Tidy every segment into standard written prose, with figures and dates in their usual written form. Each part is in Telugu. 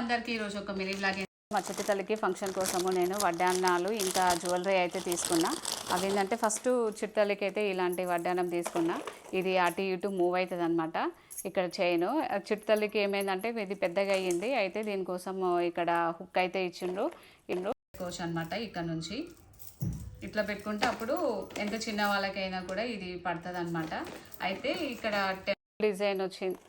అందరికీ ఈరోజు ఒక మినీ బ్లాగ్. మా చిట్టి తల్లికి ఫంక్షన్ కోసము నేను వడ్డాన్నాలు ఇంకా జ్యువెలరీ అయితే తీసుకున్నా. అవి ఏంటంటే ఫస్ట్ చిట్టలికి అయితే ఇలాంటి వడ్డానం తీసుకున్నా. ఇది అటు ఇటు మూవ్ అవుతుంది అనమాట. ఇక్కడ చైను చిట్టలికి ఏమైందంటే ఇది పెద్దగా అయ్యింది. అయితే దీనికోసం ఇక్కడ హుక్ అయితే ఇచ్చిండ్రు. ఇండ్రు పెట్టుకోవచ్చు అనమాట. ఇక్కడ నుంచి ఇట్లా పెట్టుకుంటే అప్పుడు ఎంత చిన్న వాళ్ళకైనా కూడా ఇది పడుతుంది అనమాట. అయితే ఇక్కడ డిజైన్ వచ్చింది.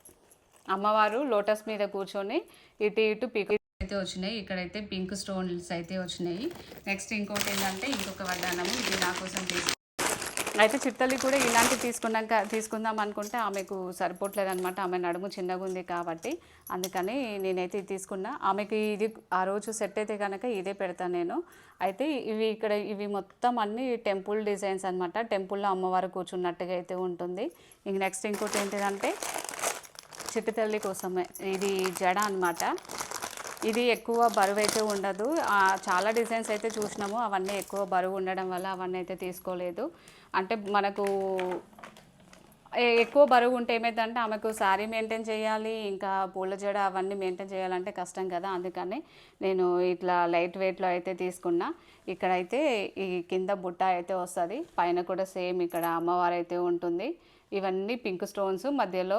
అమ్మవారు లోటస్ మీద కూర్చొని ఇటు ఇటు పీక్ అయితే వచ్చినాయి. ఇక్కడైతే పింక్ స్టోన్స్ అయితే వచ్చినాయి. నెక్స్ట్ ఇంకోటి ఏంటంటే ఇంకొక వడ్డానము, ఇది నా కోసం అయితే చిట్టలి కూడా ఇలాంటి తీసుకుందాం అనుకుంటే ఆమెకు సరిపోవట్లేదు అనమాట. ఆమె నడుము చిన్నగా ఉంది కాబట్టి అందుకని నేనైతే ఇది తీసుకున్నా. ఆమెకి ఇది ఆ రోజు సెట్ అయితే కనుక ఇదే పెడతాను నేను. అయితే ఇవి మొత్తం అన్ని టెంపుల్ డిజైన్స్ అనమాట. టెంపుల్లో అమ్మవారు కూర్చున్నట్టుగా అయితే ఉంటుంది. ఇంక నెక్స్ట్ ఇంకోటి ఏంటిదంటే చిట్టి తల్లి కోసమే ఇది జడ అనమాట. ఇది ఎక్కువ బరువు అయితే ఉండదు. చాలా డిజైన్స్ అయితే చూసినాము, అవన్నీ ఎక్కువ బరువు ఉండడం వల్ల అవన్నీ అయితే తీసుకోలేదు. అంటే మనకు ఎక్కువ బరువు ఉంటే ఏమైందంటే ఆమెకు శారీ మెయింటైన్ చేయాలి, ఇంకా పూల జడ అవన్నీ మెయింటైన్ చేయాలంటే కష్టం కదా. అందుకని నేను ఇట్లా లైట్ వెయిట్లో అయితే తీసుకున్నా. ఇక్కడైతే ఈ కింద బుట్ట అయితే వస్తుంది, పైన కూడా సేమ్ ఇక్కడ అమ్మవారు అయితే ఉంటుంది. ఇవన్నీ పింక్ స్టోన్స్, మధ్యలో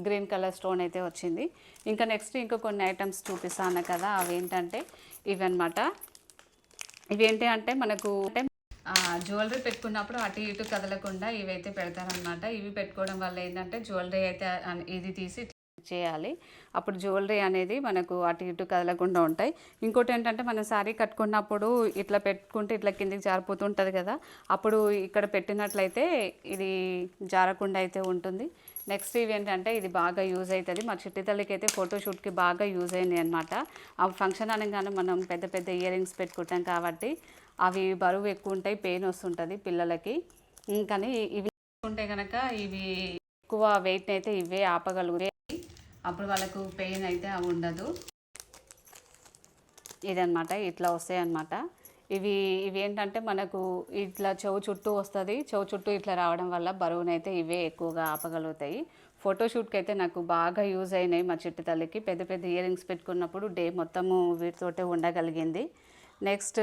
గ్రీన్ కలర్ స్టోన్ అయితే వచ్చింది. ఇంకా నెక్స్ట్ ఇంకా కొన్ని ఐటమ్స్ చూపిస్తాను కదా, అవేంటంటే ఇవన్నమాట. ఇవేంటి అంటే మనకు జ్యువెలరీ పెట్టుకున్నప్పుడు అటు ఇటు కదలకుండా ఇవైతే పెడతారనమాట. ఇవి పెట్టుకోవడం వల్ల ఏంటంటే జ్యువెలరీ అయితే ఇది తీసి చేయాలి, అప్పుడు జ్యువెలరీ అనేది మనకు అటు ఇటు కదలకుండా ఉంటాయి. ఇంకోటి ఏంటంటే మనం శారీ కట్టుకున్నప్పుడు ఇట్లా పెట్టుకుంటే ఇట్లా కిందికి జారిపోతుంటుంది కదా, అప్పుడు ఇక్కడ పెట్టినట్లయితే ఇది జారకుండా అయితే ఉంటుంది. నెక్స్ట్ ఇవి ఏంటంటే ఇది బాగా యూజ్ అవుతుంది. మా చిట్టి తల్లికి అయితే ఫోటోషూట్కి బాగా యూజ్ అయింది అనమాట. ఆ ఫంక్షన్ అనగానే మనం పెద్ద పెద్ద ఇయర్ రింగ్స్ పెట్టుకుంటాం కాబట్టి అవి బరువు ఎక్కువ ఉంటాయి, పెయిన్ వస్తుంటుంది పిల్లలకి. కానీ ఇవి ఉంటే కనుక ఇవి ఎక్కువ వెయిట్ అయితే ఇవే ఆపగలుగుతాయి, అప్పుడు వాళ్ళకు పెయిన్ అయితే ఉండదు. ఇదనమాట, ఇట్లా వస్తాయి అన్నమాట. ఇవి ఏంటంటే మనకు ఇట్లా చెవు చుట్టూ వస్తుంది, చెవు చుట్టూ ఇట్లా రావడం వల్ల బరువునైతే ఇవే ఎక్కువగా ఆపగలుగుతాయి. ఫోటోషూట్కి అయితే నాకు బాగా యూజ్ అయినాయి. మా చిట్టి తల్లికి పెద్ద పెద్ద ఇయర్ రింగ్స్ పెట్టుకున్నప్పుడు డే మొత్తము వీటితోటే ఉండగలిగింది. నెక్స్ట్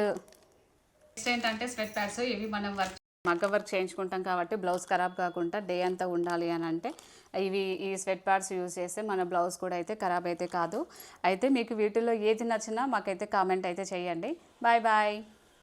ఏంటంటే స్వెట్ ప్యాడ్స్. ఇవి మనం మగ్గ వర్క్ చేయించుకుంటాం కాబట్టి బ్లౌజ్ ఖరాబ్ కాకుండా డే అంతా ఉండాలి అని అంటే ఈ స్వెట్ ప్యాడ్స్ యూజ్ చేస్తే మన బ్లౌజ్ కూడా అయితే ఖరాబ్ అయితే కాదు. అయితే మీకు వీటిలో ఏది నచ్చినా మాకైతే కామెంట్ అయితే చేయండి. Bye bye.